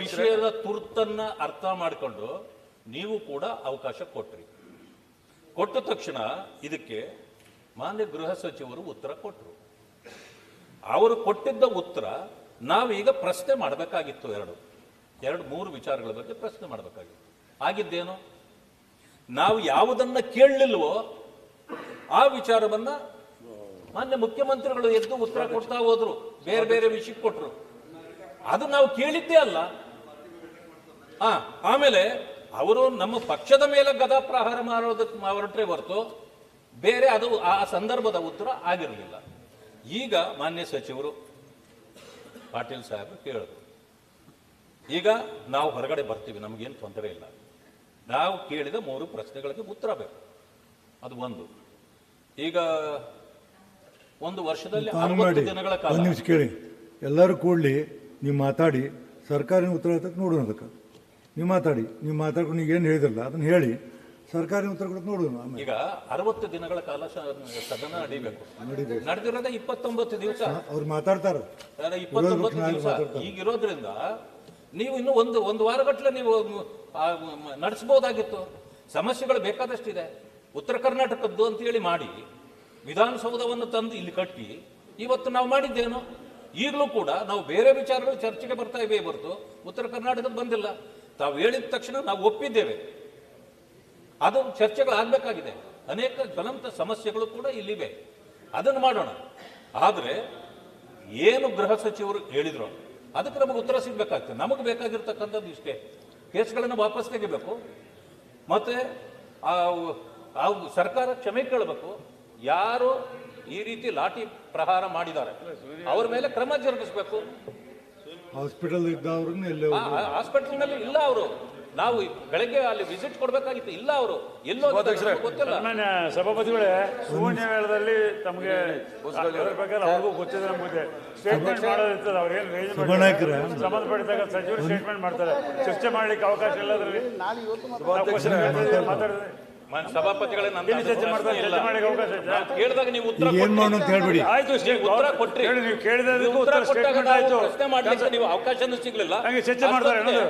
ವಿಷಯದ ತುರ್ತನ್ನ ಅರ್ಥ ಮಾಡಿಕೊಂಡು ನೀವು ಕೂಡ ಅವಕಾಶ ಕೊಟ್ರಿ. ಕೊಟ್ಟ ತಕ್ಷಣ ಇದಕ್ಕೆ ಮಾನ್ಯ ಗೃಹ ಸಚಿವರು ಉತ್ತರ ಕೊಟ್ಟರು. ಅವರು ಕೊಟ್ಟಿದ್ದ ಉತ್ತರ ನಾವೀಗ ಪ್ರಶ್ನೆ ಮಾಡಬೇಕಾಗಿತ್ತು. ಎರಡು ಮೂರು ವಿಚಾರಗಳ ಬಗ್ಗೆ ಪ್ರಶ್ನೆ ಮಾಡಬೇಕಾಗಿತ್ತು. ಆಗಿದ್ದೇನು? ನಾವು ಯಾವುದನ್ನ ಕೇಳಲಿಲ್ವೋ ಆ ವಿಚಾರವನ್ನ ಮಾನ್ಯ ಮುಖ್ಯಮಂತ್ರಿಗಳು ಎದ್ದು ಉತ್ತರ ಕೊಡ್ತಾ ಹೋದ್ರು, ಬೇರೆ ಬೇರೆ ವಿಷಯಕ್ಕೆ ಕೊಟ್ಟರು. ಅದು ನಾವು ಕೇಳಿದ್ದೇ ಅಲ್ಲ. ಆಮೇಲೆ ಅವರು ನಮ್ಮ ಪಕ್ಷದ ಮೇಲೆ ಗದಾ ಪ್ರಹಾರ ಮಾಡೋದಕ್ಕೆ ಹೊರಟ್ರೆ ಹೊರತು ಬೇರೆ ಅದು ಆ ಸಂದರ್ಭದ ಉತ್ತರ ಆಗಿರಲಿಲ್ಲ. ಈಗ ಮಾನ್ಯ ಸಚಿವರು ಪಾಟೀಲ್ ಸಾಹೇಬರು ಕೇಳಿದ್ರು, ಈಗ ನಾವು ಹೊರಗಡೆ ಬರ್ತೀವಿ, ನಮಗೇನು ತೊಂದರೆ ಇಲ್ಲ, ನಾವು ಕೇಳಿದ 3 ಪ್ರಶ್ನೆಗಳಿಗೆ ಉತ್ತರ ಬೇಕು. ಅದು ಒಂದು. ಈಗ 1 ವರ್ಷದಲ್ಲಿ 60 ದಿನಗಳ ಕಾಲ ಒಂದು ನಿಮಿಷ ಕೇಳಿ, ಎಲ್ಲರೂ ಕೂಡಲಿ ನೀವು ಮಾತಾಡಿ ಸರ್ಕಾರಿ ಉತ್ತರ ಹೇಳ್ತಕ್ಕೆ ನೋಡೋಣ. ಅದಕ್ಕೆ ನೀವು ಮಾತಾಡ್ಕೊಂಡು ನೀವು ಏನು ಹೇಳಿದ್ರಲ್ಲ ಅದನ್ನು ಹೇಳಿ ಸರ್ಕಾರಿ ಉತ್ತರ ಕೊಡಕ್ಕೆ ನೋಡೋಣ. ಈಗ 60 ದಿನಗಳ ಕಾಲ ಸದನ ನಡೀಬೇಕು. ನಡೆದಿರೋದ 29 ದಿವಸ. ಅವ್ರು ಮಾತಾಡ್ತಾರೆ 29 ದಿವಸ ಈಗಿರೋದ್ರಿಂದ ನೀವು ಇನ್ನು ಒಂದು ವಾರಗಟ್ಟಲೆ ನೀವು ನಡೆಸಬಹುದಾಗಿತ್ತು. ಸಮಸ್ಯೆಗಳು ಬೇಕಾದಷ್ಟಿದೆ. ಉತ್ತರ ಕರ್ನಾಟಕದ್ದು ಅಂತ ಹೇಳಿ ಮಾಡಿ ವಿಧಾನಸೌಧವನ್ನು ತಂದು ಇಲ್ಲಿ ಕಟ್ಟಿ ಇವತ್ತು ನಾವು ಮಾಡಿದ್ದೇನು? ಈಗಲೂ ಕೂಡ ನಾವು ಬೇರೆ ವಿಚಾರಗಳು ಚರ್ಚೆಗೆ ಬರ್ತಾ ಇವೆ ಹೊರತು ಉತ್ತರ ಕರ್ನಾಟಕದ ಬಂದಿಲ್ಲ. ತಾವು ಹೇಳಿದ ತಕ್ಷಣ ನಾವು ಒಪ್ಪಿದ್ದೇವೆ, ಅದು ಚರ್ಚೆಗಳಾಗಬೇಕಾಗಿದೆ. ಅನೇಕ ಜ್ವಲಂತ ಸಮಸ್ಯೆಗಳು ಕೂಡ ಇಲ್ಲಿವೆ, ಅದನ್ನು ಮಾಡೋಣ. ಆದರೆ ಏನು ಗೃಹ ಸಚಿವರು ಹೇಳಿದ್ರು ಅದಕ್ಕೆ ನಮಗೆ ಉತ್ತರ ಸಿಗಬೇಕಾಗ್ತದೆ. ನಮಗೆ ಬೇಕಾಗಿರ್ತಕ್ಕಂಥದ್ದು ಇಷ್ಟೇ, ಕೇಸ್ಗಳನ್ನು ವಾಪಸ್ ತೆಗಿಬೇಕು, ಮತ್ತೆ ಸರ್ಕಾರ ಕ್ಷಮೆ ಕೇಳಬೇಕು. ಯಾರು ಈ ರೀತಿ ಲಾಠಿ ಪ್ರಹಾರ ಮಾಡಿದ್ದಾರೆ ಅವ್ರ ಮೇಲೆ ಕ್ರಮ ಜರುಗಿಸಬೇಕು. ಹಾಸ್ಪಿಟಲ್ ಇದ್ದವ್ರನ್ನ ಹಾಸ್ಪಿಟಲ್ನಲ್ಲಿ ಇಲ್ಲ ಅವರು. ನಾವು ಬೆಳಗ್ಗೆ ಅಲ್ಲಿ ವಿಸಿಟ್ ಕೊಡಬೇಕಾಗಿತ್ತು, ಇಲ್ಲ ಅವರು ಎಲ್ಲೋ ಗೊತ್ತಿಲ್ಲ. ಸಭಾಪತಿಗಳೇ, ಶೂನ್ಯ ವೇಳದಲ್ಲಿ ತಮಗೆ ಅವ್ರಿಗೂ ಗೊತ್ತಿದೆ, ನಮಗೆ ಸ್ಟೇಟ್ಮೆಂಟ್ ಮಾಡೋದಿರ್ತದೆ. ಅವ್ರೇನು ಸಂಬಂಧಪಟ್ಟಾಗ ಸಚಿವರು ಸ್ಟೇಟ್ಮೆಂಟ್ ಮಾಡ್ತಾರೆ, ಚರ್ಚೆ ಮಾಡ್ಲಿಕ್ಕೆ ಅವಕಾಶ ಇಲ್ಲ. ಅದರಲ್ಲಿ ಮಾತಾಡಿದ್ರೆ ಸಭಾಪತಿಗಳೇ ಚರ್ಚೆ ಮಾಡ್ತಾರೆ, ಕೇಳಿದಾಗ ನೀವು ಉತ್ತರ ಹೇಳ್ಬೇಡಿ. ಆಯ್ತು, ಉತ್ತರ ಕೊಟ್ಟರೆ ನೀವು ಕೇಳಿದಕ್ಕೂ ಪ್ರಶ್ನೆ ಮಾಡ್ಲಿಕ್ಕೆ ನೀವು ಅವಕಾಶನೂ ಸಿಗ್ಲಿಲ್ಲ. ಚರ್ಚೆ ಮಾಡ್ತಾರೆ.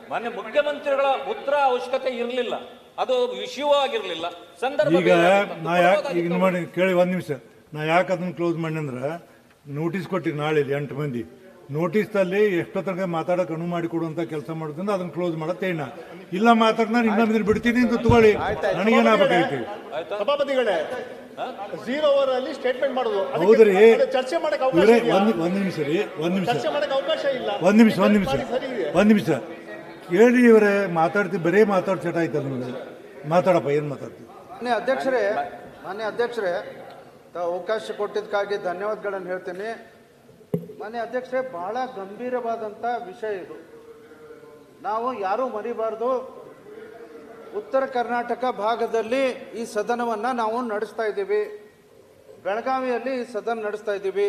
ಮಾನ್ಯ ಮುಖ್ಯಮಂತ್ರಿಗಳ ಉತ್ತರ ಅವಶ್ಯಕತೆ ಇರಲಿಲ್ಲ, ಅದು ವಿಷಯವೂ ಆಗಿರಲಿಲ್ಲ. ಸಂದರ್ಭ ಈಗ ನಾ ಯಾಕೆ ಈಗ ಮಾಡಿ ಕೇಳಿ ಒಂದು ನಿಮಿಷ, ನಾ ಯಾಕೆ ಅದನ್ನ ಕ್ಲೋಸ್ ಮಾಡಿ ಅಂದ್ರೆ ನೋಟಿಸ್ ಕೊಟ್ಟಿರಿ ನಾಳೆ 8 ಮಂದಿ ನೋಟಿಸ್ನಲ್ಲಿ ಎಷ್ಟೋ ತನಕ ಮಾತಾಡೋಕೆ ಅನುವು ಮಾಡಿ ಕೊಡುವಂತ ಕೆಲಸ ಮಾಡೋದ್ರಿಂದ ಅದನ್ನ ಕ್ಲೋಸ್ ಮಾಡತ್ತೆ. ಇಲ್ಲ ಮಾತಾಡ್ನ ಇನ್ನೊಂದು ಬಿಡ್ತೀನಿ ಅಂತ ತಗೊಳ್ಳಿ, ನನಗೇನಾಗಬೇಕಾಗಿತ್ತು. ಸಭಾಪತಿಗಳೇ, 0 ಓವರ್ ಅಲ್ಲಿ ಸ್ಟೇಟ್ಮೆಂಟ್ ಮಾಡೋದು. ಹೌದ್ರಿ, ಚರ್ಚೆ ಮಾಡಕ್ಕೆ ಅವಕಾಶ ಇಲ್ಲ. ಒಂದ್ ನಿಮಿಷ ರೀ, ಒಂದ್ ನಿಮಿಷ ಚರ್ಚೆ ಮಾಡಕ್ಕೆ ಅವಕಾಶ ಇಲ್ಲ. ಒಂದ್ ನಿಮಿಷ ಕೇಳಿ. ಇವರೇ ಮಾತಾಡ್ತೀವಿ, ಬರೇ ಮಾತಾಡ್ ಸೆಟ್ ಆಯ್ತಲ್ಲ ನಿಮಗೆ. ಮಾತಾಡಪ್ಪ, ಏನ್ ಮಾತಾಡ್ತೀವಿ? ಮಾನ್ಯ ಅಧ್ಯಕ್ಷರೇ, ಅವಕಾಶ ಕೊಟ್ಟಿದ್ದಕ್ಕಾಗಿ ಧನ್ಯವಾದಗಳನ್ನು ಹೇಳ್ತೀನಿ. ಮಾನ್ಯ ಅಧ್ಯಕ್ಷರೇ, ಬಹಳ ಗಂಭೀರವಾದಂಥ ವಿಷಯ ಇದು, ನಾವು ಯಾರೂ ಮರಿಬಾರ್ದು. ಉತ್ತರ ಕರ್ನಾಟಕ ಭಾಗದಲ್ಲಿ ಈ ಸದನವನ್ನು ನಾವು ನಡೆಸ್ತಾ ಇದ್ದೀವಿ. ಬೆಳಗಾವಿಯಲ್ಲಿ ಈ ಸದನ ನಡೆಸ್ತಾ ಇದ್ದೀವಿ.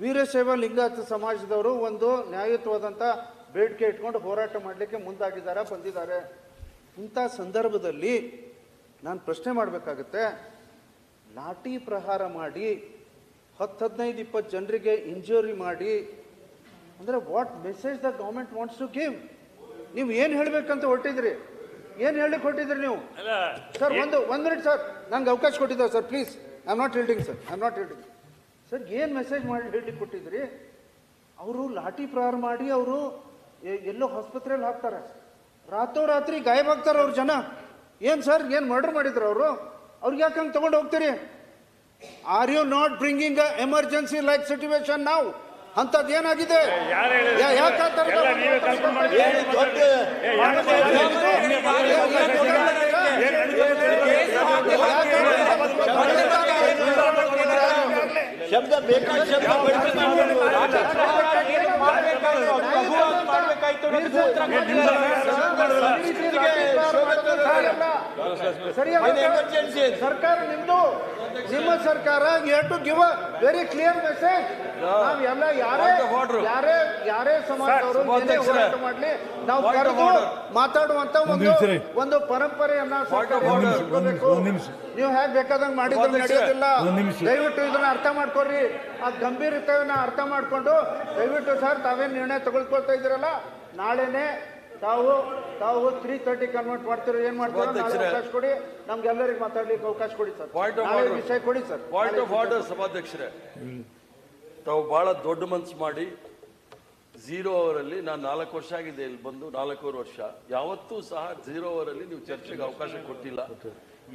ವೀರಶೈವ ಲಿಂಗಾಯತ ಸಮಾಜದವರು ಒಂದು ನ್ಯಾಯಯುತವಾದಂಥ ಬೇಡಿಕೆ ಇಟ್ಕೊಂಡು ಹೋರಾಟ ಮಾಡಲಿಕ್ಕೆ ಬಂದಿದ್ದಾರೆ. ಇಂಥ ಸಂದರ್ಭದಲ್ಲಿ ನಾನು ಪ್ರಶ್ನೆ ಮಾಡಬೇಕಾಗುತ್ತೆ, ಲಾಠಿ ಪ್ರಹಾರ ಮಾಡಿ 10-15-20 ಜನರಿಗೆ ಇಂಜುರಿ ಮಾಡಿ ಅಂದರೆ what message the government wants to give? ನೀವು ಏನು ಹೇಳಬೇಕಂತ ಹೊರಟಿದ್ರಿ? ಏನು ಹೇಳಲಿಕ್ಕೆ ಹೊರಟಿದ್ರಿ ನೀವು? ಸರ್ ಒಂದು ಮಿನಿಟ್ ಸರ್, ನಂಗೆ ಅವಕಾಶ ಕೊಟ್ಟಿದ್ದಾರೆ sir, please. I am not holding sir, ಏನು ಮೆಸೇಜ್ ಮಾಡಿ ಹೇಳಲಿಕ್ಕೆ ಕೊಟ್ಟಿದ್ರಿ? ಅವರು ಲಾಠಿ ಪ್ರಹಾರ ಮಾಡಿ ಅವರು ಎಲ್ಲೋ ಆಸ್ಪತ್ರೆಯಲ್ಲಿ ಹಾಕ್ತಾರೆ, ರಾತ್ರೋರಾತ್ರಿ ಗಾಯಬಾಗ್ತಾರೆ ಅವ್ರ ಜನ. ಏನು ಸರ್, ಏನು ಮರ್ಡರ್ ಮಾಡಿದ್ರು ಅವರು? ಅವ್ರಿಗೆ ಯಾಕೆ ಹಂಗೆ ತೊಗೊಂಡು ಹೋಗ್ತೀರಿ? Are you not bringing a emergency like situation ನಾವು? ಅಂತದ್ದು ಏನಾಗಿದೆ? ಶಬ್ದ ಬೇಕಾದ ಸರ್ಕಾರ ನಿಮ್ದು, ನಿಮ್ಮ ಸರ್ಕಾರ, you have to give a very clear message. ನಾವೆಲ್ಲ ಯಾರೇ ಸಮಾಜದವರು ಏನೇ ಹೋರಾಟ ಮಾಡ್ಲಿ ನಾವು ಕರೆದು ಮಾತಾಡುವಂತ ಒಂದು ಪರಂಪರೆಯನ್ನ ನೀವು ಹೇಗೆ ಬೇಕಾದಂಗೆ ಮಾಡಿದ್ರೆ ನಡೆಯೋದಿಲ್ಲ. ದಯವಿಟ್ಟು ಇದನ್ನ ಅರ್ಥ ಮಾಡ್ಕೊಡ್ರಿ, ಆ ಗಂಭೀರತೆಯನ್ನ ಅರ್ಥ ಮಾಡ್ಕೊಂಡು ದಯವಿಟ್ಟು ಸರ್ ತಾವೇನ್ ನಿರ್ಣಯ ತಗೊಳ್ಕೊಳ್ತಾ ಇದ್ದೀರಲ್ಲ, ನಾಳೆನೆ ತಾವು 3:30 ಕನ್ವರ್ಟ್ ಮಾಡ್ತೀರೋ ಏನ್ ಮಾಡ್ತೀರೋ ಅವಕಾಶ ಕೊಡಿ, ನಮ್ಗೆಲ್ಲರಿಗೆ ಮಾತಾಡ್ಲಿಕ್ಕೆ ಅವಕಾಶ ಕೊಡಿ ಸರ್. ವಿಷಯ ಕೊಡಿ ಸರ್. ಪಾಯಿಂಟ್ ಆಫ್ ಆರ್ಡರ್ ಸಭಾಧ್ಯಕ್ಷರೇ, ತಾವು ಬಹಳ ದೊಡ್ಡ ಮನಸ್ಸು ಮಾಡಿ 0 ಅವರಲ್ಲಿ ನಾನು 4 ವರ್ಷ ಆಗಿದೆ ಇಲ್ಲಿ ಬಂದು, 4.5 ವರ್ಷ ಯಾವತ್ತೂ ಸಹ 0 ಅವರಲ್ಲಿ ನೀವು ಚರ್ಚೆಗೆ ಅವಕಾಶ ಕೊಟ್ಟಿಲ್ಲ.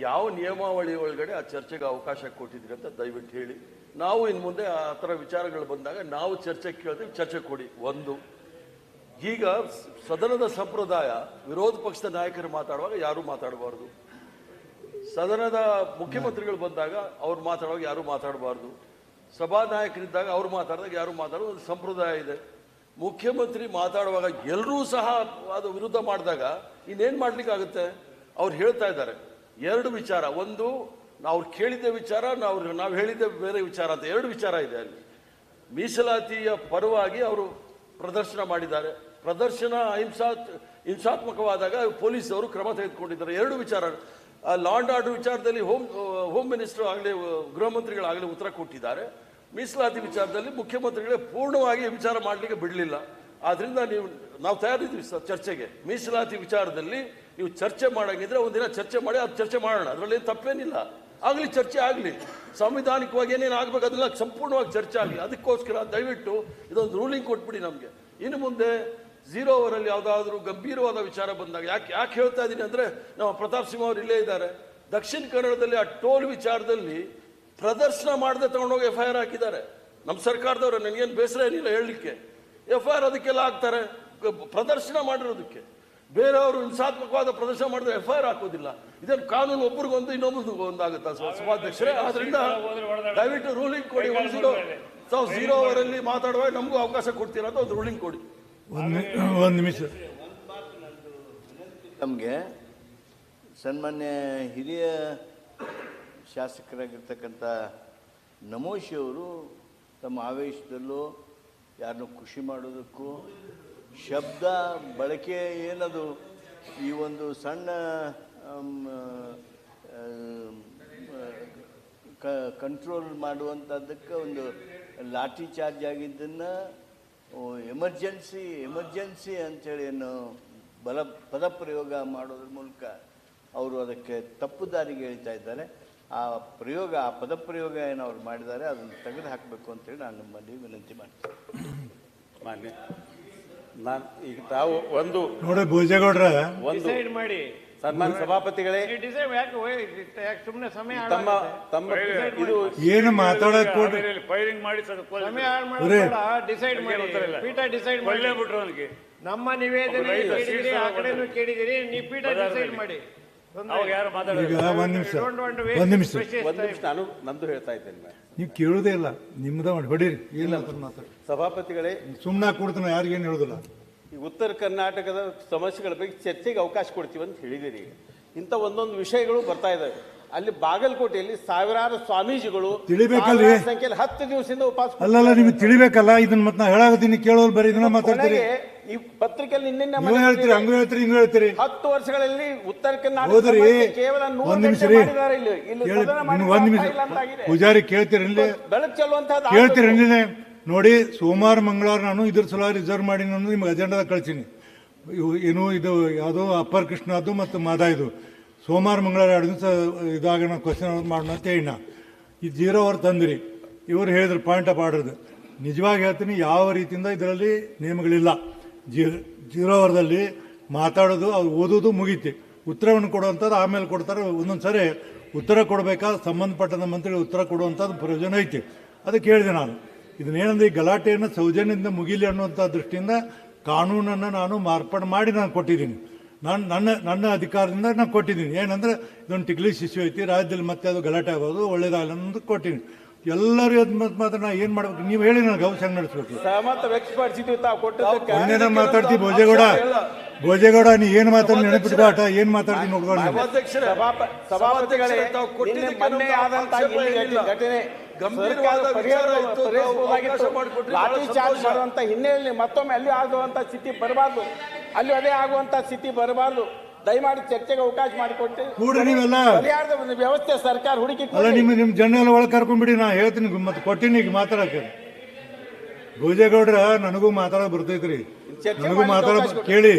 ಯಾವ ನಿಯಮಾವಳಿ ಒಳಗಡೆ ಆ ಚರ್ಚೆಗೆ ಅವಕಾಶ ಕೊಟ್ಟಿದ್ರಿ ಅಂತ ದಯವಿಟ್ಟು ಹೇಳಿ. ನಾವು ಇನ್ನು ಮುಂದೆ ಆ ಥರ ವಿಚಾರಗಳು ಬಂದಾಗ ನಾವು ಚರ್ಚೆ ಕೇಳ್ತೀವಿ, ಚರ್ಚೆ ಕೊಡಿ. ಒಂದು, ಈಗ ಸದನದ ಸಂಪ್ರದಾಯ ವಿರೋಧ ಪಕ್ಷದ ನಾಯಕರು ಮಾತಾಡುವಾಗ ಯಾರು ಮಾತಾಡಬಾರ್ದು, ಸದನದ ಮುಖ್ಯಮಂತ್ರಿಗಳು ಬಂದಾಗ ಅವ್ರು ಮಾತಾಡುವಾಗ ಯಾರು ಮಾತಾಡಬಾರ್ದು, ಸಭಾ ನಾಯಕರಿದ್ದಾಗ ಅವ್ರು ಮಾತಾಡಿದಾಗ ಯಾರು ಮಾತಾಡೋದು ಒಂದು ಸಂಪ್ರದಾಯ ಇದೆ. ಮುಖ್ಯಮಂತ್ರಿ ಮಾತಾಡುವಾಗ ಎಲ್ಲರೂ ಸಹ ಅದು ವಿರುದ್ಧ ಮಾಡಿದಾಗ ಇನ್ನೇನು ಮಾಡ್ಲಿಕ್ಕಾಗುತ್ತೆ? ಅವ್ರು ಹೇಳ್ತಾ ಇದ್ದಾರೆ 2 ವಿಚಾರ. ಒಂದು, ನಾವು ಕೇಳಿದ್ದ ವಿಚಾರ, ನಾವು ಹೇಳಿದ್ದೆ ಬೇರೆ ವಿಚಾರ ಅಂತ 2 ವಿಚಾರ ಇದೆ ಅಲ್ಲಿ. ಮೀಸಲಾತಿಯ ಪರವಾಗಿ ಅವರು ಪ್ರದರ್ಶನ ಮಾಡಿದ್ದಾರೆ, ಪ್ರದರ್ಶನ ಹಿಂಸಾತ್ಮಕವಾದಾಗ ಪೊಲೀಸವರು ಕ್ರಮ ತೆಗೆದುಕೊಂಡಿದ್ದಾರೆ. 2 ವಿಚಾರ. ಲಾ ಅಂಡ್ ಆರ್ಡರ್ ವಿಚಾರದಲ್ಲಿ ಹೋಮ್ ಮಿನಿಸ್ಟರ್ ಆಗಲಿ ಗೃಹ ಮಂತ್ರಿಗಳಾಗಲಿ ಉತ್ತರ ಕೊಟ್ಟಿದ್ದಾರೆ. ಮೀಸಲಾತಿ ವಿಚಾರದಲ್ಲಿ ಮುಖ್ಯಮಂತ್ರಿಗಳೇ ಪೂರ್ಣವಾಗಿ ವಿಚಾರ ಮಾಡಲಿಕ್ಕೆ ಬಿಡಲಿಲ್ಲ. ಆದ್ರಿಂದ ನಾವು ತಯಾರಿದ್ವಿ ಚರ್ಚೆಗೆ. ಮೀಸಲಾತಿ ವಿಚಾರದಲ್ಲಿ ನೀವು ಚರ್ಚೆ ಮಾಡಂಗಿದ್ರೆ ಒಂದಿನ ಚರ್ಚೆ ಮಾಡಿ ಅದು ಚರ್ಚೆ ಮಾಡೋಣ, ಅದರಲ್ಲಿ ತಪ್ಪೇನಿಲ್ಲ. ಆಗಲಿ, ಚರ್ಚೆ ಆಗಲಿ, ಸಾಂವಿಧಾನಿಕವಾಗಿ ಏನೇನು ಆಗ್ಬೇಕು ಅದೆಲ್ಲ ಸಂಪೂರ್ಣವಾಗಿ ಚರ್ಚೆ ಆಗಲಿ. ಅದಕ್ಕೋಸ್ಕರ ದಯವಿಟ್ಟು ಇದೊಂದು ರೂಲಿಂಗ್ ಕೊಟ್ಬಿಡಿ ನಮಗೆ. ಇನ್ನು ಮುಂದೆ 0 ಅವರಲ್ಲಿ ಯಾವುದಾದ್ರೂ ಗಂಭೀರವಾದ ವಿಚಾರ ಬಂದಾಗ ಯಾಕೆ ಹೇಳ್ತಾ ಇದ್ದೀನಿ ಅಂದರೆ, ನಮ್ಮ ಪ್ರತಾಪ್ ಸಿಂಹ ಅವರು ಇಲ್ಲೇ ಇದ್ದಾರೆ. ದಕ್ಷಿಣ ಕನ್ನಡದಲ್ಲಿ ಆ ಟೋಲ್ ವಿಚಾರದಲ್ಲಿ ಪ್ರದರ್ಶನ ಮಾಡದೆ ತಗೊಂಡೋಗಿ FIR ಹಾಕಿದ್ದಾರೆ ನಮ್ಮ ಸರ್ಕಾರದವರು. ನನಗೇನು ಬೇಸರ ಏನಿಲ್ಲ ಹೇಳಲಿಕ್ಕೆ. FIR ಅದಕ್ಕೆಲ್ಲ ಹಾಕ್ತಾರೆ, ಪ್ರದರ್ಶನ ಮಾಡಿರೋದಕ್ಕೆ. ಬೇರೆಯವರು ಹಿಂಸಾತ್ಮಕವಾದ ಪ್ರದರ್ಶನ ಮಾಡಿದ್ರೆ FIR ಹಾಕೋದಿಲ್ಲ. ಇದೇನು ಕಾನೂನು ಒಬ್ಬರಿಗೊಂದು ಇನ್ನೊಬ್ಬರಿಗೂ ಒಂದಾಗುತ್ತಾ ಸಭಾಧ್ಯಕ್ಷರೇ? ಆದ್ರಿಂದ ದಯವಿಟ್ಟು ರೂಲಿಂಗ್ ಕೊಡಿ. 0 ಅವರಲ್ಲಿ ಮಾತಾಡುವಾಗ ನಮಗೂ ಅವಕಾಶ ಕೊಡ್ತೀರಾ ಅಂತ ಒಂದು ರೂಲಿಂಗ್ ಕೊಡಿ. ಒಂದು ನಿಮಿಷ. ನಮಗೆ ಸನ್ಮಾನ್ಯ ಹಿರಿಯ ಶಾಸಕರಾಗಿರ್ತಕ್ಕಂಥ ನಮೋಶಿ ಅವರು ತಮ್ಮ ಆವೇಶದಲ್ಲೂ ಯಾರನ್ನು ಖುಷಿ ಮಾಡೋದಕ್ಕೂ ಶಬ್ದ ಬಳಕೆ ಏನದು ಈ ಒಂದು ಸಣ್ಣ ಕಂಟ್ರೋಲ್ ಮಾಡುವಂಥದ್ದಕ್ಕೆ ಒಂದು ಲಾಠಿ ಚಾರ್ಜ್ ಆಗಿದ್ದನ್ನು ಎಮರ್ಜೆನ್ಸಿ ಅಂಥೇಳಿ ಏನು ಪದಪ್ರಯೋಗ ಮಾಡೋದ್ರ ಮೂಲಕ ಅವರು ಅದಕ್ಕೆ ತಪ್ಪು ದಾರಿಗೆ ಎಳಿತಾ ಇದ್ದಾರೆ. ಆ ಪದಪ್ರಯೋಗ ಏನು ಅವ್ರು ಮಾಡಿದ್ದಾರೆ ಅದನ್ನು ತೆಗೆದು ಹಾಕಬೇಕು ಅಂತೇಳಿ ನಾನು ನಿಮ್ಮಲ್ಲಿ ವಿನಂತಿ ಮಾಡ್ತೀನಿ. ನಾನು ಈಗ ತಾವು ಒಂದು ನೋಡಿ ಭೋಜೇಗೌಡ್ರ ಡಿಸೈಡ್ ಮಾಡಿ ಸನ್ಮಾನ ಸಭಾಪತಿಗಳೇ, ಸುಮ್ಮನೆ ಸಮಯ ತಮ್ಮ ಇದು ಏನು ಮಾತಾಡಕ್ ಕೊಡ್ರಿ, ಫೈರಿಂಗ್ ಮಾಡಿ ಡಿಸೈಡ್ ಮಾಡಿ, ಪೀಠ ಡಿಸೈಡ್ ಮಾಡಿ ಬಿಟ್ರು ನನಗೆ. ನಮ್ಮ ನಿವೇದನೆ ಕೇಳಿದಿರಿ, ಆ ಕಡೆನೂ ಕೇಳಿದಿರಿ, ನೀವು ಪೀಠ ಡಿಸೈಡ್ ಮಾಡಿ. ಯಾರು ಈಗ ಒಂದ್ ನಿಮಿಷ ನಾನು ನಂದು ಹೇಳ್ತಾ ಇದ್ದೇನೆ. ನೀವು ಕೇಳುವುದೇ ಇಲ್ಲ, ನಿಮ್ದ ಮಾಡಿ ಹೊಡೀರಿ. ಏನ್ ಮಾತಾಡಿ ಸಭಾಪತಿಗಳೇ, ಸುಮ್ಮನೆ ಕೊಡ್ತಾನೆ, ಯಾರಿಗೇನು ಹೇಳುದಿಲ್ಲ. ಈ ಉತ್ತರ ಕರ್ನಾಟಕದ ಸಮಸ್ಯೆಗಳ ಬಗ್ಗೆ ಚರ್ಚೆಗೆ ಅವಕಾಶ ಕೊಡ್ತೀವಿ ಅಂತ ಹೇಳಿದಿರಿ. ಇಂಥ ಒಂದೊಂದು ವಿಷಯಗಳು ಬರ್ತಾ ಇದ್ದಾವೆ. ಅಲ್ಲಿ ಬಾಗಲಕೋಟೆಯಲ್ಲಿ ಸಾವಿರಾರು ಸ್ವಾಮೀಜಿಗಳು ತಿಳಿಬೇಕಲ್ರಿ, ಸಂಖ್ಯೆಯಲ್ಲಿ 10 ದಿವಸದಿಂದ ಉಪವಾಸ. ಅಲ್ಲಲ್ಲ, ನಿಮ್ಗೆ ತಿಳಿಬೇಕಲ್ಲ ಇದನ್ನ. ಮತ್ತೆ ನಾ ಹೇಳಾಗತ್ತೀನಿ, ಕೇಳೋರು ಬರೀ ಇದನ್ನ ಮಾತಾಡ್ತೀರಿ. ಈ ಪತ್ರಿಕೆಯಲ್ಲಿ ನೀವು ಹೇಳ್ತೀರಿ, ಹಂಗ ಹೇಳ್ತೀರಿ, ಹಿಂಗ ಹೇಳ್ತೀರಿ. 10 ವರ್ಷಗಳಲ್ಲಿ ಉತ್ತರ ಕರ್ನಾಟಕ ಹೋದ್ರಿ. ಕೇವಲ 100 ಒಂದ್ ನಿಮಿಷ ಗಂಟೆ ರೀ, ಮಾಡಿದ್ದಾರೆ. ಇಲ್ಲಿ ಒಂದ್ ನಿಮಿಷ ಪೂಜಾರಿ ಕೇಳ್ತೀರಿ, ಬೆಳಕು ಚೆಲ್ಲುವಂತಹದ್ದು ಕೇಳ್ತೀರಿ. ನೋಡಿ, ಸೋಮವಾರ ಮಂಗಳವಾರ ನಾನು ಇದ್ರ ಸಲ ರಿಸರ್ವ್ ಮಾಡಿ ನಾನು ನಿಮ್ಗೆ ಅಜೆಂಡಾದ ಕಳ್ಸೀನಿ. ಏನು ಇದು ಯಾವುದೋ ಅಪ್ಪರ್ ಕೃಷ್ಣದ್ದು ಮತ್ತು ಮಾದಾಯ್ದು ಸೋಮವಾರ ಮಂಗಳವಾರ 2 ದಿವಸ ಇದಾಗ ಕ್ವಶನ್ ಮಾಡೋಣ ಅಂತ ಹೇಳಿ ಈ 0 ಅವರ್ ತಂದಿರಿ. ಇವರು ಹೇಳಿದ್ರು ಪಾಯಿಂಟ್ ಆಫ್ ಆರ್ಡರ್ದು. ನಿಜವಾಗಿ ಹೇಳ್ತೀನಿ, ಯಾವ ರೀತಿಯಿಂದ ಇದರಲ್ಲಿ ನಿಯಮಗಳಿಲ್ಲ. 0 ಅವರ್ದಲ್ಲಿ ಮಾತಾಡೋದು, ಅದು ಓದೋದು ಮುಗೀತಿ. ಉತ್ತರವನ್ನು ಕೊಡುವಂಥದ್ದು ಆಮೇಲೆ ಕೊಡ್ತಾರೆ. ಒಂದೊಂದು ಸರಿ ಉತ್ತರ ಕೊಡಬೇಕಾದ್ರೆ ಸಂಬಂಧಪಟ್ಟದ ಮಂತ್ರಿಗಳು ಉತ್ತರ ಕೊಡುವಂಥದ್ದು ಪ್ರಯೋಜನ ಐತಿ. ಅದಕ್ಕೆ ಹೇಳಿದೆ ನಾನು, ಇದನ್ನೇನಂದ್ರೆ ಈ ಗಲಾಟೆಯನ್ನು ಸೌಜನ್ಯದಿಂದ ಮುಗಿಲಿ ಅನ್ನುವಂಥ ದೃಷ್ಟಿಯಿಂದ ಕಾನೂನನ್ನು ನಾನು ಮಾರ್ಪಾಡು ಮಾಡಿ ನಾನು ಕೊಟ್ಟಿದ್ದೀನಿ. ನನ್ನ ಅಧಿಕಾರದಿಂದ ನಾನು ಕೊಟ್ಟಿದ್ದೀನಿ. ಏನಂದರೆ ಇದೊಂದು ಟಿಕ್ಲಿಶ್ ಇಶ್ಯೂ ಐತಿ, ರಾಜ್ಯದಲ್ಲಿ ಮತ್ತೆ ಅದು ಗಲಾಟೆ ಆಗೋದು ಒಳ್ಳೇದಾಗಲ್ಲ ಅನ್ನೋದು ಕೊಟ್ಟಿದ್ದೀನಿ. ಎಲ್ಲರೂ ಮಾತ್ರ ನಾ ಏನು ಮಾಡ್ಬೇಕು, ನೀವು ಹೇಳಿ ನನಗೆ ಹೌಸ್ ಹೆಂಗೆ ನಡೆಸ್ಬೇಕು. ಏನೇನೋ ಮಾತಾಡ್ತೀವಿ ಭೋಜೇಗೌಡ, ನೀ ಏನು ಮಾತಾಡಿ ನೆನಪಿಟ್ಕೋ, ಆಟ ಏನು ಮಾತಾಡ್ತೀನಿ ನೋಡ್ಕೊಂಡು. ಸಭಾಪತಿಗಳೇ, ಮೊನ್ನೆ ಆದಂತಹ ಘಟನೆ ಗಂಭೀರವಾದ ವಿಚಾರ ಇತ್ತು, ತಾವು ಅವಕಾಶ ಮಾಡಿಕೊಟ್ರಿ, ಬಹಳ ಲಾಠಿ ಚಾರ್ಜ್ ಸಂತೋಷ. ಮಾಡುವಂತ ಹಿನ್ನೆಲೆಯಲ್ಲಿ ಮತ್ತೊಮ್ಮೆ ಅಲ್ಲಿ ಆಗುವಂತ ಸ್ಥಿತಿ ಬರಬಾರ್ದು, ಅಲ್ಲಿ ಅದೇ ಆಗುವಂತ ಸ್ಥಿತಿ ಬರಬಾರ್ದು. ದಯಮಾಡಿ ಚರ್ಚೆಗೆ ಅವಕಾಶ ಮಾಡಿಕೊಟ್ಟು ಕೂಡ್ರಿ ನೀವೆಲ್ಲ. ಪರಿಹಾರದ ಒಂದು ವ್ಯವಸ್ಥೆ ಸರ್ಕಾರ ಹುಡುಕಿ ಅಲ್ಲ, ನಿಮ್ಮ ಜನ ಒಳಗೆ ಕರ್ಕೊಂಡ್ಬಿಡಿ, ನಾ ಹೇಳ್ತೀನಿ ಮತ್ತೆ ಕೊಟ್ಟಿನಿ ಈಗ ಮಾತಾಡಕ್ಕೆ. ಭೋಜೇಗೌಡ್ರ ನನಗೂ ಮಾತಾಡೋಕೆ ಬರ್ತೈತ್ರಿ, ನನಗೂ ಮಾತಾಡೋ ಕೇಳಿ.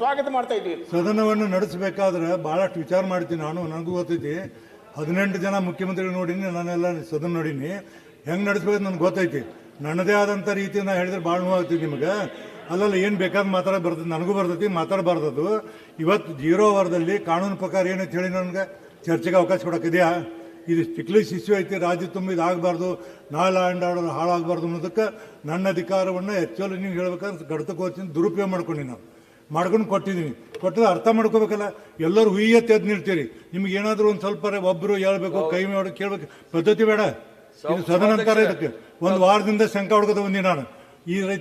ಸ್ವಾಗತ ಮಾಡ್ತಾ ಇದ್ದೀವಿ. ಸದನವನ್ನು ನಡೆಸಬೇಕಾದ್ರೆ ಬಹಳಷ್ಟು ವಿಚಾರ ಮಾಡ್ತೀನಿ ನಾನು, ನನಗೂ ಗೊತ್ತೈತಿ. 18 ಜನ ಮುಖ್ಯಮಂತ್ರಿಗಳು ನೋಡೀನಿ, ನಾನೆಲ್ಲ ಸದನ ನೋಡೀನಿ, ಹೆಂಗೆ ನಡೆಸ್ಬೇಕು ನನಗೆ ಗೊತ್ತೈತಿ. ನನ್ನದೇ ಆದಂಥ ರೀತಿ ನಾ ಹೇಳಿದ್ರೆ ಭಾಳ ನೋವಾಗ್ತೈತಿ ನಿಮಗೆ. ಅಲ್ಲಲ್ಲ, ಏನು ಬೇಕಾದ ಮಾತಾಡೋಕೆ ಬರ್ತೈತಿ, ನನಗೂ ಬರ್ತೈತಿ, ಮಾತಾಡಬಾರ್ದದು. ಇವತ್ತು 0 ಅವರ್ದಲ್ಲಿ ಕಾನೂನು ಪ್ರಕಾರ ಏನಂತ ಹೇಳಿ ನನಗೆ ಚರ್ಚೆಗೆ ಅವಕಾಶ ಕೊಡೋಕ್ಕಿದೆಯಾ? ಇದು ಸ್ಟಿಕ್ಲಿಶ್ ಇಶ್ಯೂ ಐತಿ, ರಾಜ್ಯ ತುಂಬ ಇದಾಗಬಾರ್ದು, ನಾಳೆ ಆ್ಯಂಡ್ ಆರ್ಡರ್ ಹಾಳಾಗಬಾರ್ದು ಅನ್ನೋದಕ್ಕೆ ನನ್ನ ಅಧಿಕಾರವನ್ನು ಆ್ಯಕ್ಚುಲಿ ನೀವು ಹೇಳ್ಬೇಕಂದ್ರೆ ಗಡ್ತಕ್ಕೆ ದುರುಪಯೋಗ ಮಾಡ್ಕೊಂಡು ನಾನು ಮಾಡ್ಕೊಂಡು ಕೊಟ್ಟಿದ್ದೀನಿ. ಕೊಟ್ಟರೆ ಅರ್ಥ ಮಾಡ್ಕೋಬೇಕಲ್ಲ. ಎಲ್ಲರೂ ಹುಯ್ಯತ್ತೆ ಎದ್ದು ನಿಲ್ತೀರಿ, ನಿಮ್ಗೆ ಏನಾದರೂ ಒಂದು ಸ್ವಲ್ಪ ಒಬ್ಬರು ಹೇಳ್ಬೇಕು, ಕೈ ಮಾಡಿ ಕೇಳಬೇಕು, ಪದ್ಧತಿ ಬೇಡ. ಇದು ಸದನ ಅಂತಾರೆ ಇದಕ್ಕೆ. ಒಂದು ವಾರದಿಂದ ಶಂಕ ಹೊಡ್ಕೋತ ಬಂದಿ ನಾನು ಈ ರೈತ